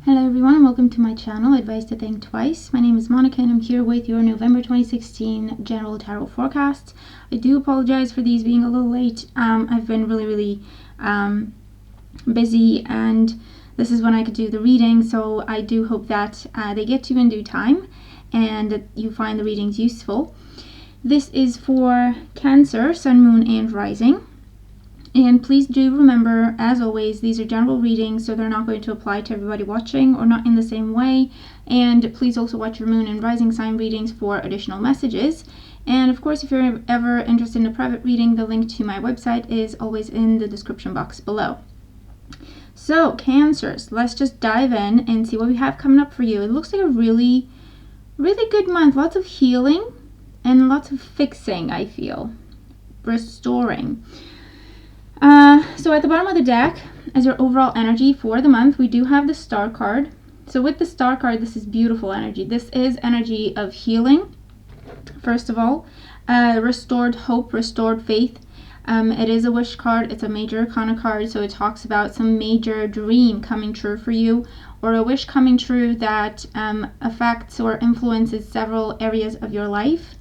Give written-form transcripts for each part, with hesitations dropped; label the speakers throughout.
Speaker 1: Hello everyone and welcome to my channel, Advice to Think Twice. My name is Monica and I'm here with your November 2016 General Tarot Forecast. I do apologize for these being a little late. I've been really busy and this is when I could do the reading, so I do hope that they get to you in due time and that you find the readings useful. This is for Cancer, Sun, Moon and Rising. And please do remember, as always, these are general readings, so they're not going to apply to everybody watching or not in the same way. And please also watch your moon and rising sign readings for additional messages. And of course, if you're ever interested in a private reading, the link to my website is always in the description box below. So, Cancers, let's just dive in and see what we have coming up for you. It looks like a really good month. Lots of healing and lots of fixing, I feel. Restoring. So at the bottom of the deck, as your overall energy for the month, we do have the Star card. So with the Star card, this is beautiful energy. This is energy of healing, first of all. Restored hope, restored faith. It is a wish card. It's a major arcana card, so it talks about some major dream coming true for you, or a wish coming true that affects or influences several areas of your life.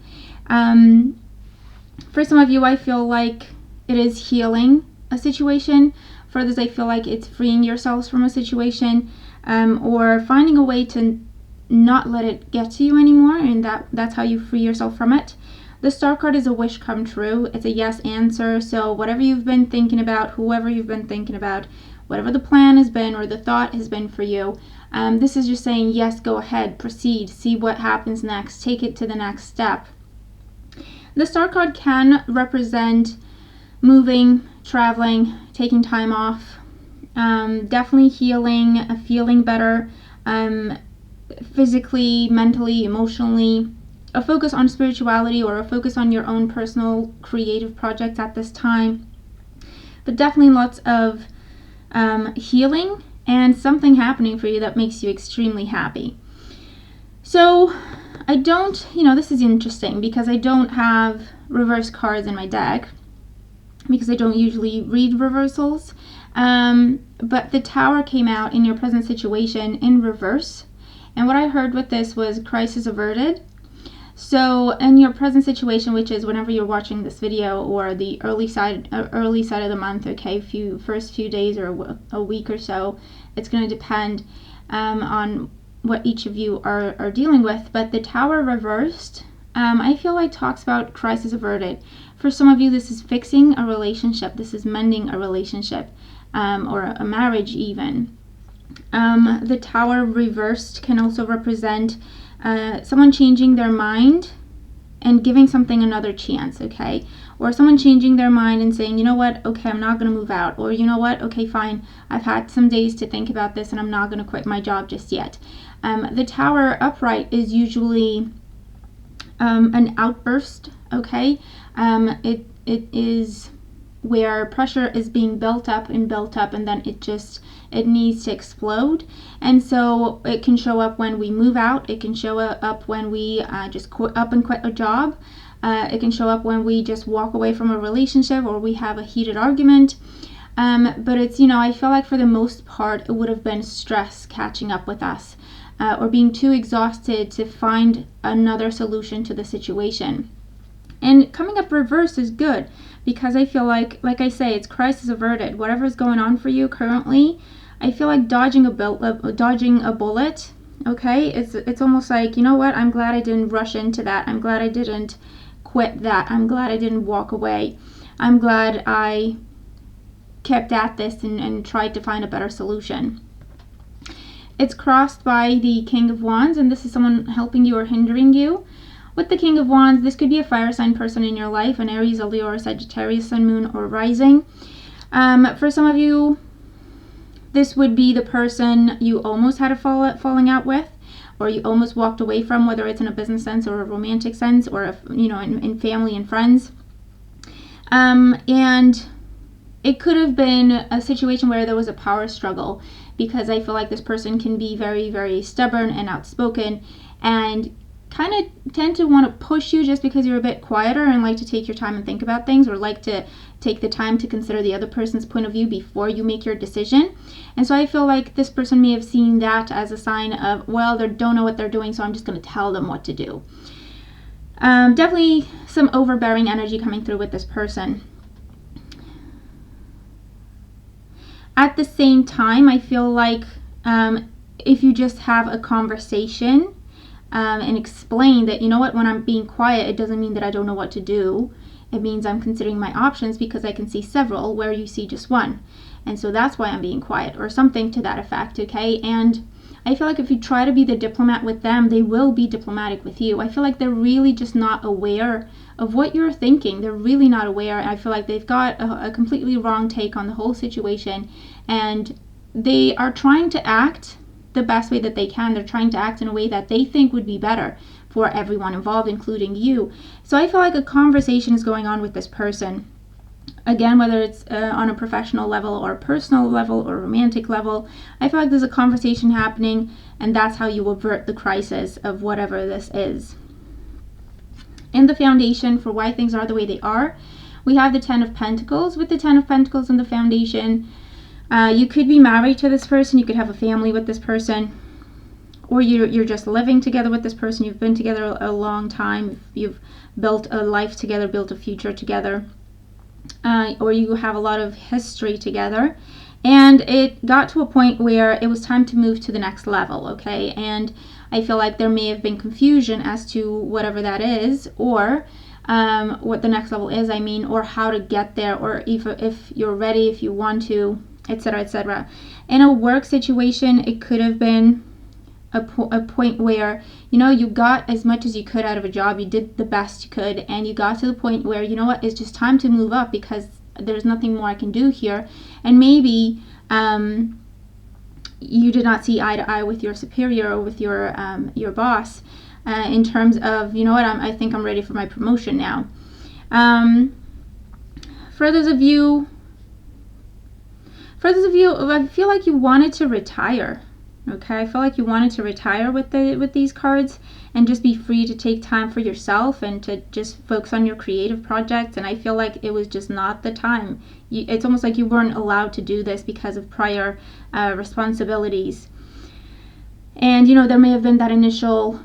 Speaker 1: For some of you, I feel like it is healing a situation. For others, I feel like it's freeing yourselves from a situation, or finding a way to not let it get to you anymore, and that's how you free yourself from it. The Star card is a wish come true. It's a yes answer. So whatever you've been thinking about, whoever you've been thinking about, whatever the plan has been or the thought has been for you, this is just saying yes, go ahead, proceed, see what happens next, take it to the next step. The Star card can represent moving, traveling, taking time off, definitely healing, feeling better, physically, mentally, emotionally, a focus on spirituality or a focus on your own personal creative projects at this time. But definitely lots of healing and something happening for you that makes you extremely happy. So I don't, this is interesting because I don't have reverse cards in my deck, because I don't usually read reversals, but the Tower came out in your present situation in reverse, and what I heard with this was crisis averted. So in your present situation, which is whenever you're watching this video, or the early side of the month, okay, first few days or a week or so, it's going to depend on what each of you are dealing with. But the Tower reversed, I feel like talks about crisis averted. For some of you, this is fixing a relationship. This is mending a relationship, or a marriage even. The Tower reversed can also represent someone changing their mind and giving something another chance, okay? Or someone changing their mind and saying, you know what, okay, I'm not going to move out. Or, you know what, okay, fine, I've had some days to think about this and I'm not going to quit my job just yet. The Tower upright is usually an outburst, okay? It is where pressure is being built up and then it needs to explode. And so it can show up when we move out. It can show up when we just quit a job. It can show up when we just walk away from a relationship or we have a heated argument. But it's, I feel like for the most part it would have been stress catching up with us, or being too exhausted to find another solution to the situation. And coming up reverse is good because I feel like I say, it's crisis averted. Whatever's going on for you currently, I feel like dodging a bullet. Okay, it's almost like, you know what? I'm glad I didn't rush into that. I'm glad I didn't quit that. I'm glad I didn't walk away. I'm glad I kept at this and tried to find a better solution. It's crossed by the King of Wands, and this is someone helping you or hindering you. With the King of Wands, this could be a fire sign person in your life, an Aries, a Leo, or Sagittarius, Sun, Moon, or Rising. For some of you, this would be the person you almost had a falling out with, or you almost walked away from, whether it's in a business sense or a romantic sense, or in family and friends. And it could have been a situation where there was a power struggle, because I feel like this person can be very, very stubborn and outspoken, and kind of tend to want to push you just because you're a bit quieter and like to take your time and think about things, or like to take the time to consider the other person's point of view before you make your decision. And so I feel like this person may have seen that as a sign of, well, they don't know what they're doing, so I'm just going to tell them what to do. Definitely some overbearing energy coming through with this person. At the same time, I feel like if you just have a conversation and explain that, you know what, when I'm being quiet, it doesn't mean that I don't know what to do. It means I'm considering my options because I can see several where you see just one. And so that's why I'm being quiet, or something to that effect, okay? And I feel like if you try to be the diplomat with them, they will be diplomatic with you. I feel like they're really just not aware of what you're thinking. They're really not aware. I feel like they've got a completely wrong take on the whole situation, and they are trying to act the best way that they can. They're trying to act in a way that they think would be better for everyone involved, including you. So I feel like a conversation is going on with this person. Again, whether it's on a professional level or a personal level or romantic level, I feel like there's a conversation happening, and that's how you avert the crisis of whatever this is. In the foundation for why things are the way they are, we have the Ten of Pentacles. With the Ten of Pentacles in the foundation, you could be married to this person, you could have a family with this person, or you're just living together with this person. You've been together a long time, you've built a life together, built a future together. Or you have a lot of history together, and it got to a point where it was time to move to the next level, okay? And I feel like there may have been confusion as to whatever that is, or what the next level is, or how to get there, or if you're ready, if you want to, etc., etc. In a work situation, it could have been a point where, you got as much as you could out of a job, you did the best you could, and you got to the point where, you know what, it's just time to move up because there's nothing more I can do here. And maybe you did not see eye to eye with your superior or with your boss in terms of, you know what, I think I'm ready for my promotion now. For those of you, I feel like you wanted to retire. Okay, I feel like you wanted to retire with these cards and just be free to take time for yourself and to just focus on your creative projects. And I feel like it was just not the time. It's almost like you weren't allowed to do this because of prior responsibilities. And, there may have been that initial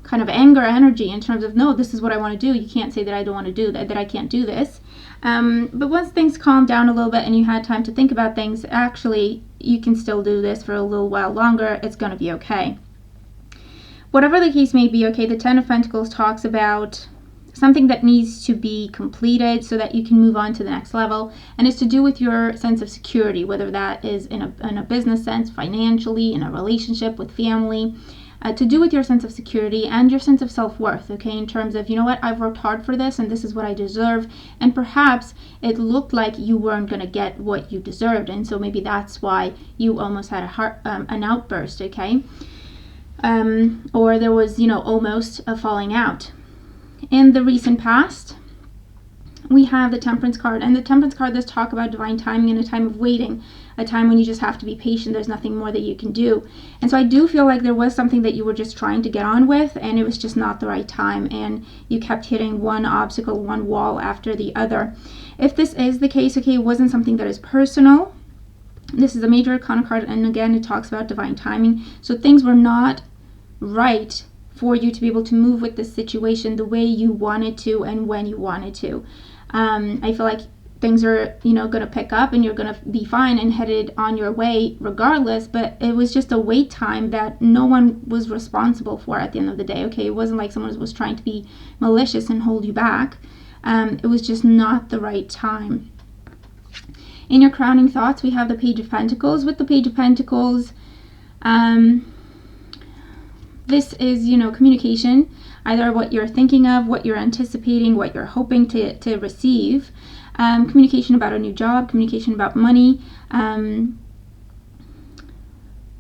Speaker 1: kind of anger energy in terms of, no, this is what I want to do. You can't say that I don't want to do that I can't do this. But once things calmed down a little bit and you had time to think about things, actually, you can still do this for a little while longer. It's going to be okay. Whatever the case may be, okay, the Ten of Pentacles talks about something that needs to be completed so that you can move on to the next level. And it's to do with your sense of security, whether that is in a business sense, financially, in a relationship with family. To do with your sense of security and your sense of self-worth, okay, in terms of, you know what, I've worked hard for this and this is what I deserve, and perhaps it looked like you weren't going to get what you deserved, and so maybe that's why you almost had an outburst, okay, or there was, almost a falling out. In the recent past, we have the Temperance card, and the Temperance card does talk about divine timing and a time of waiting, a time when you just have to be patient. There's nothing more that you can do. And so I do feel like there was something that you were just trying to get on with, and it was just not the right time, and you kept hitting one obstacle, one wall after the other. If this is the case, okay, it wasn't something that is personal. This is a Major Arcana card, and again, it talks about divine timing. So things were not right for you to be able to move with this situation the way you wanted to and when you wanted to. I feel like things are, going to pick up and you're going to be fine and headed on your way regardless, but it was just a wait time that no one was responsible for at the end of the day, okay? It wasn't like someone was trying to be malicious and hold you back. It was just not the right time. In your crowning thoughts, we have the Page of Pentacles. With the Page of Pentacles, this is, communication, either what you're thinking of, what you're anticipating, what you're hoping to receive. Communication about a new job, communication about money,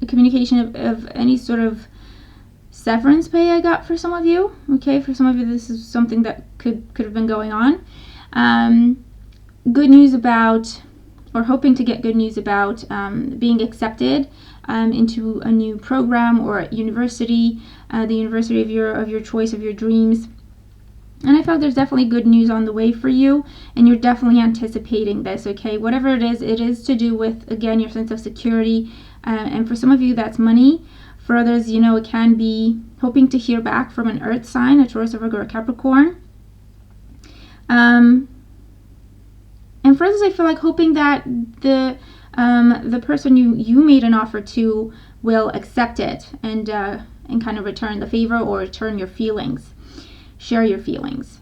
Speaker 1: communication of any sort of severance pay I got for some of you. Okay, for some of you this is something that could have been going on. Good news about, or hoping to get good news about being accepted into a new program or university, the university of your choice, of your dreams. And I feel like there's definitely good news on the way for you, and you're definitely anticipating this, okay? Whatever it is to do with, again, your sense of security. And for some of you, that's money. For others, it can be hoping to hear back from an earth sign, a Taurus, a Virgo, or Capricorn. And for others, I feel like hoping that the person you made an offer to will accept it and kind of return the favor, or return your feelings. Share your feelings.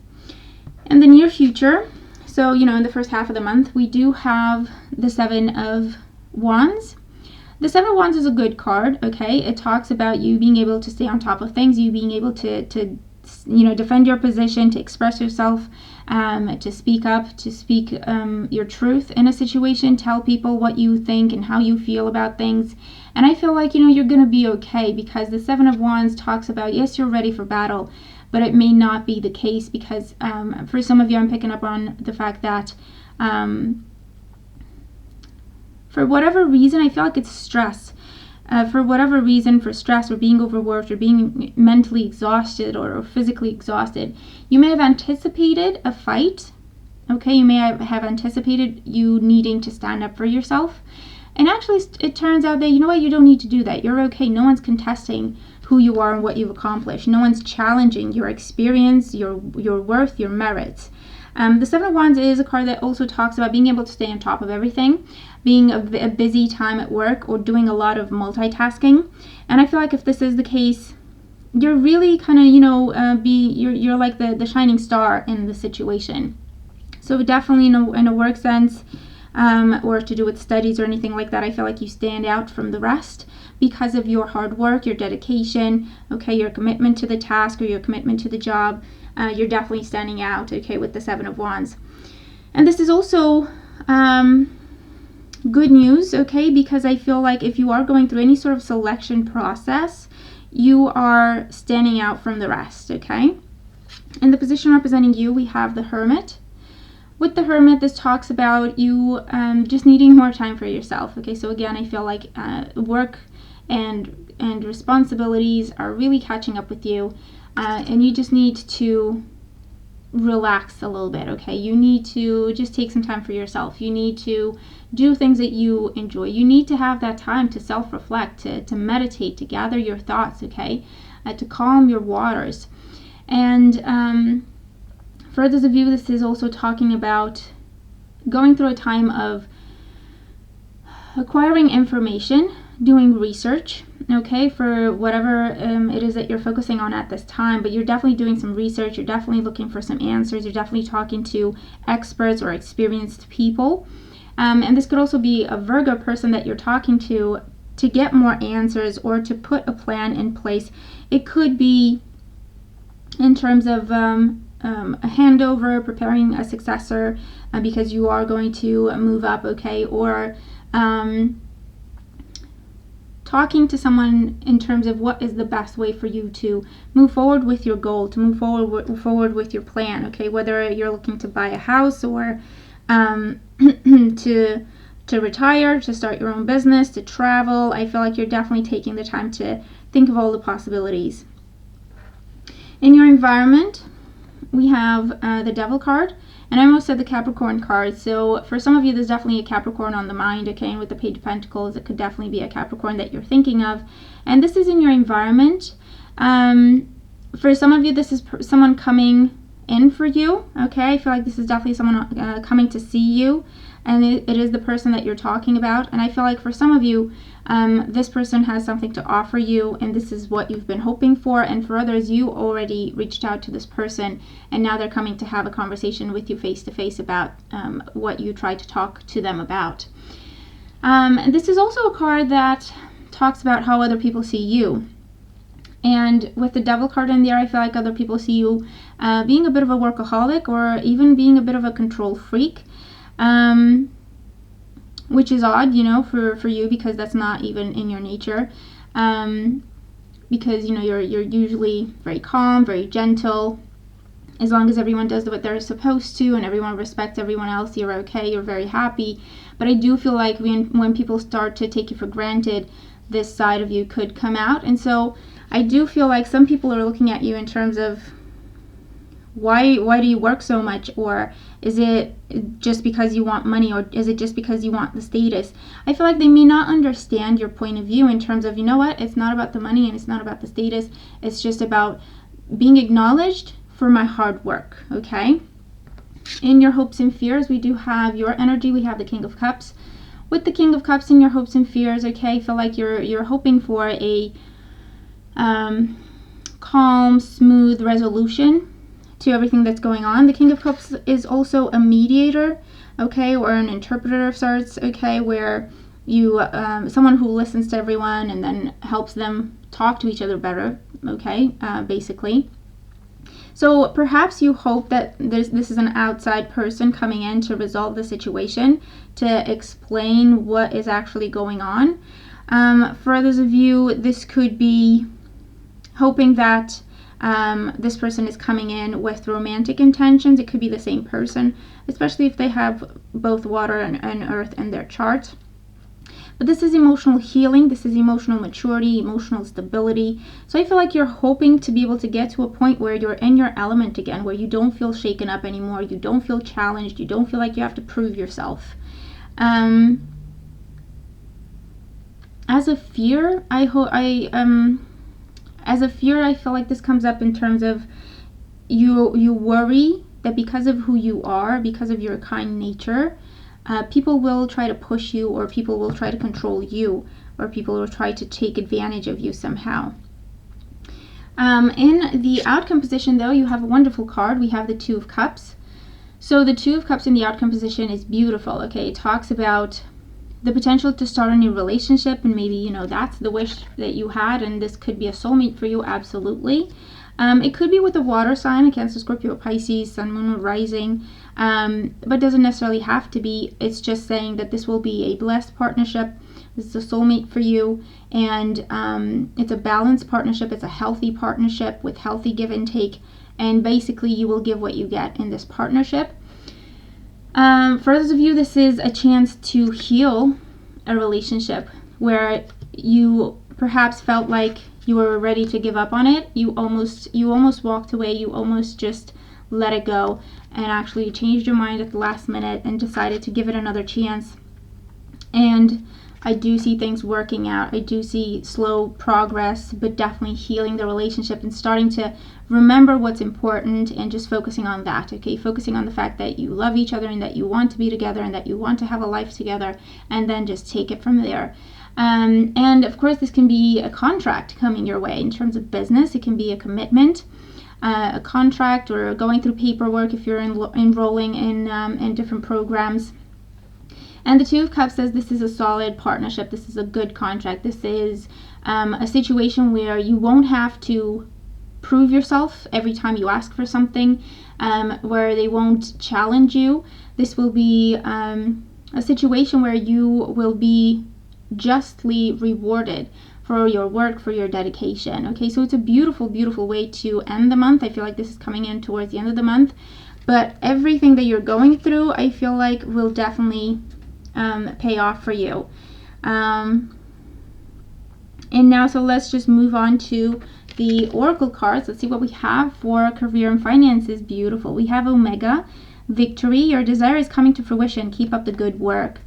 Speaker 1: In the near future, so in the first half of the month, we do have the Seven of Wands. The Seven of Wands is a good card, okay? It talks about you being able to stay on top of things, you being able to defend your position, to express yourself, to speak up, to speak your truth in a situation, tell people what you think and how you feel about things. And I feel like, you're going to be okay, because the Seven of Wands talks about, yes, you're ready for battle, but it may not be the case, because for some of you, I'm picking up on the fact that for whatever reason, I feel like it's stress. For whatever reason, for stress or being overworked or being mentally exhausted or physically exhausted, you may have anticipated a fight, okay? You may have anticipated you needing to stand up for yourself. And actually, it turns out that, you don't need to do that. You're okay. No one's contesting who you are and what you've accomplished. No one's challenging your experience, your worth, your merits. The Seven of Wands is a card that also talks about being able to stay on top of everything, being a busy time at work, or doing a lot of multitasking. And I feel like if this is the case, you're really kind of, you're like the shining star in the situation. So definitely in a work sense, or to do with studies or anything like that, I feel like you stand out from the rest because of your hard work, your dedication, okay, your commitment to the task or your commitment to the job. You're definitely standing out, okay, with the Seven of Wands. And this is also good news, okay, because I feel like if you are going through any sort of selection process, you are standing out from the rest, okay? In the position representing you, we have the Hermit. With the Hermit, this talks about you just needing more time for yourself, okay? So again, I feel like work and responsibilities are really catching up with you, and you just need to relax a little bit, okay? You need to just take some time for yourself. You need to do things that you enjoy. You need to have that time to self-reflect, to meditate, to gather your thoughts, okay? To calm your waters. And for others of you, this is also talking about going through a time of acquiring information, doing research, okay, for whatever it is that you're focusing on at this time. But you're definitely doing some research, you're definitely looking for some answers, you're definitely talking to experts or experienced people. And this could also be a Virgo person that you're talking to get more answers or to put a plan in place. It could be in terms of a handover, preparing a successor because you are going to move up, okay, or talking to someone in terms of what is the best way for you to move forward with your goal, to move forward with your plan, okay, whether you're looking to buy a house or to retire, to start your own business, to travel. I feel like you're definitely taking the time to think of all the possibilities. In your environment, we have the Devil card, and I almost said the Capricorn card. So for some of you, there's definitely a Capricorn on the mind, okay? And with the Page of Pentacles, it could definitely be a Capricorn that you're thinking of. And this is in your environment. For some of you, this is someone coming in for you, okay? I feel like this is definitely someone coming to see you, and it is the person that you're talking about. And I feel like for some of you, this person has something to offer you, and this is what you've been hoping for. And for others, you already reached out to this person, and now they're coming to have a conversation with you face to face about what you tried to talk to them about. And this is also a card that talks about how other people see you. And with the Devil card in there, I feel like other people see you being a bit of a workaholic, or even being a bit of a control freak, which is odd, you know, for you, because that's not even in your nature. Because, you know, you're usually very calm, very gentle, As long as everyone does what they're supposed to and everyone respects everyone else, you're okay, you're very happy. But I do feel like when people start to take you for granted, this side of you could come out. And so I do feel like some people are looking at you in terms of, why do you work so much? Or is it just because you want money? Or is it just because you want the status? I feel like they may not understand your point of view in terms of, you know what, it's not about the money and it's not about the status. It's just about being acknowledged for my hard work, okay? In your hopes and fears, we do have your energy. We have the King of Cups. With the King of Cups in your hopes and fears, okay, I feel like you're hoping for a calm, smooth resolution to everything that's going on. The King of Cups is also a mediator, okay, or an interpreter of sorts, okay, where you someone who listens to everyone and then helps them talk to each other better, okay, basically. So perhaps you hope that this is an outside person coming in to resolve the situation, to explain what is actually going on. For others of you, this could be hoping that this person is coming in with romantic intentions. It could be the same person, especially if they have both water and earth in their chart. But this is emotional healing. This is emotional maturity, emotional stability. So I feel like you're hoping to be able to get to a point where you're in your element again, where you don't feel shaken up anymore. You don't feel challenged. You don't feel like you have to prove yourself. As a fear, I feel like this comes up in terms of you worry that because of who you are, because of your kind nature, people will try to push you, or people will try to control you, or people will try to take advantage of you somehow. In the outcome position, though, you have a wonderful card. We have the Two of Cups. So the Two of Cups in the outcome position is beautiful, okay? It talks about the potential to start a new relationship, and maybe, you know, that's the wish that you had, and this could be a soulmate for you, absolutely. It could be with a water sign, a Cancer, Scorpio, Pisces, Sun, Moon, or Rising, but doesn't necessarily have to be. It's just saying that this will be a blessed partnership. This is a soulmate for you, and it's a balanced partnership. It's a healthy partnership with healthy give and take, and basically you will give what you get in this partnership. For those of you, this is a chance to heal a relationship where you perhaps felt like you were ready to give up on it. You almost walked away. You almost just let it go, and actually changed your mind at the last minute and decided to give it another chance. And I do see things working out. I do see slow progress, but definitely healing the relationship and starting to remember what's important and just focusing on that, okay? Focusing on the fact that you love each other and that you want to be together and that you want to have a life together, and then just take it from there. And of course, this can be a contract coming your way in terms of business. It can be a commitment, a contract, or going through paperwork if you're enrolling in different programs. And the Two of Cups says this is a solid partnership. This is a good contract. This is a situation where you won't have to prove yourself every time you ask for something, where they won't challenge you. This will be a situation where you will be justly rewarded for your work, for your dedication. Okay, so it's a beautiful, beautiful way to end the month. I feel like this is coming in towards the end of the month, but everything that you're going through, I feel like will definitely pay off for you. And now, so let's just move on to the oracle cards. Let's see what we have for career and finances. Beautiful. We have Omega, victory. Your desire is coming to fruition. Keep up the good work.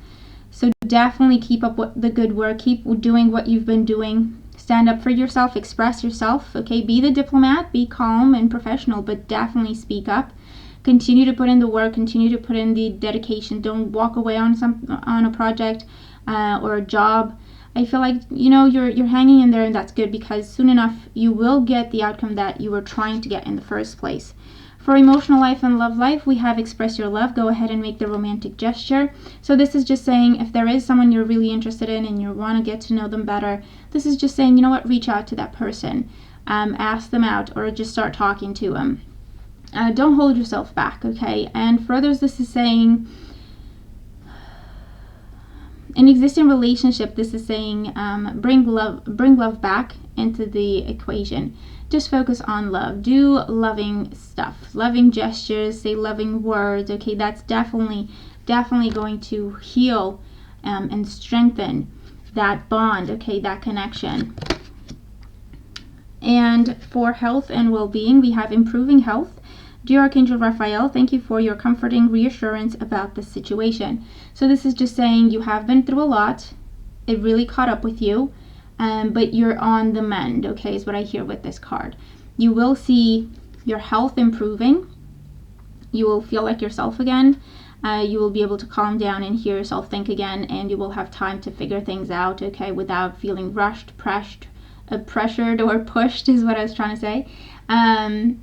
Speaker 1: So definitely keep up the good work. Keep doing what you've been doing. Stand up for yourself. Express yourself. Okay, be the diplomat. Be calm and professional, but definitely speak up. Continue to put in the work. Continue to put in the dedication. Don't walk away on a project or a job. I feel like, you know, you're hanging in there, and that's good, because soon enough you will get the outcome that you were trying to get in the first place. For emotional life and love life, we have express your love. Go ahead and make the romantic gesture. So this is just saying, if there is someone you're really interested in and you want to get to know them better, this is just saying, you know what, reach out to that person, ask them out, or just start talking to them. Don't hold yourself back, okay? And for others, this is saying, an existing relationship, this is saying, bring love back into the equation. just focus on love. Do loving stuff, loving gestures, say loving words. Okay, that's definitely going to heal and strengthen that bond, okay, that connection. And for health and well-being, we have improving health. Dear Archangel Raphael, thank you for your comforting reassurance about the situation. So this is just saying you have been through a lot. It really caught up with you, but you're on the mend, okay, is what I hear with this card. You will see your health improving. You will feel like yourself again. You will be able to calm down and hear yourself think again, and you will have time to figure things out, okay, without feeling rushed, pressured or pushed is what I was trying to say. And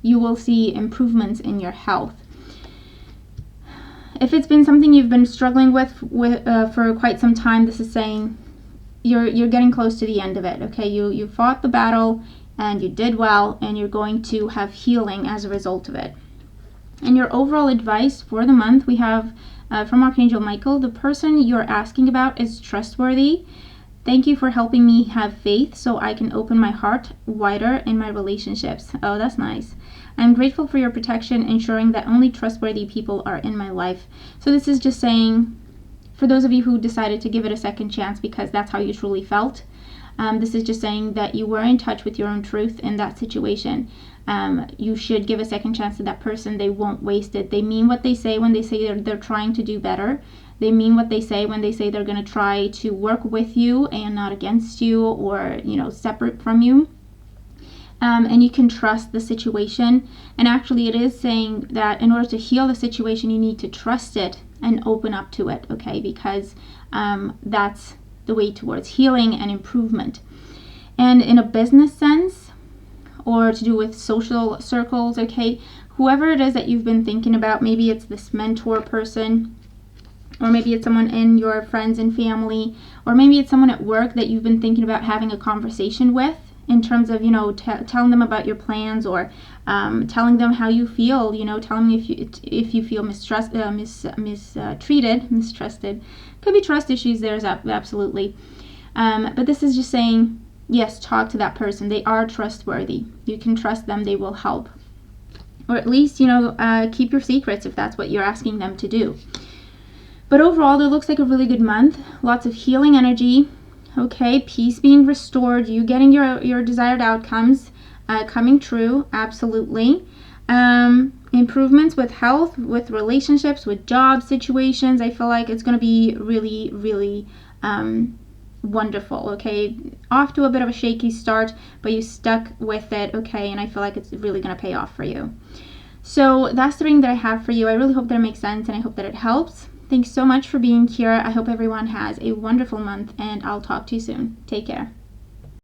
Speaker 1: you will see improvements in your health. If it's been something you've been struggling with for quite some time, this is saying you're getting close to the end of it, okay? You fought the battle and you did well, and you're going to have healing as a result of it. And your overall advice for the month, we have from Archangel Michael, the person you're asking about is trustworthy. Thank you for helping me have faith so I can open my heart wider in my relationships. Oh, that's nice. I'm grateful for your protection, ensuring that only trustworthy people are in my life. So this is just saying, for those of you who decided to give it a second chance because that's how you truly felt, this is just saying that you were in touch with your own truth in that situation. You should give a second chance to that person. They won't waste it. They mean what they say when they say they're trying to do better. They mean what they say when they say they're going to try to work with you and not against you, or, separate from you. And you can trust the situation. And actually, it is saying that in order to heal the situation, you need to trust it and open up to it, okay? Because that's the way towards healing and improvement. And in a business sense, or to do with social circles, okay, whoever it is that you've been thinking about, maybe it's this mentor person, or maybe it's someone in your friends and family, or maybe it's someone at work that you've been thinking about having a conversation with in terms of, telling them about your plans, or telling them how you feel, telling them if you feel mistrusted. Could be trust issues there, absolutely. But this is just saying, yes, talk to that person. They are trustworthy. You can trust them. They will help. Or at least, keep your secrets if that's what you're asking them to do. But overall, it looks like a really good month. Lots of healing energy. Okay, peace being restored. You getting your desired outcomes coming true. Absolutely. Improvements with health, with relationships, with job situations. I feel like it's going to be really, really wonderful. Okay, off to a bit of a shaky start, but you stuck with it. Okay, and I feel like it's really going to pay off for you. So that's the reading that I have for you. I really hope that it makes sense, and I hope that it helps. Thanks so much for being here. I hope everyone has a wonderful month, and I'll talk to you soon. Take care.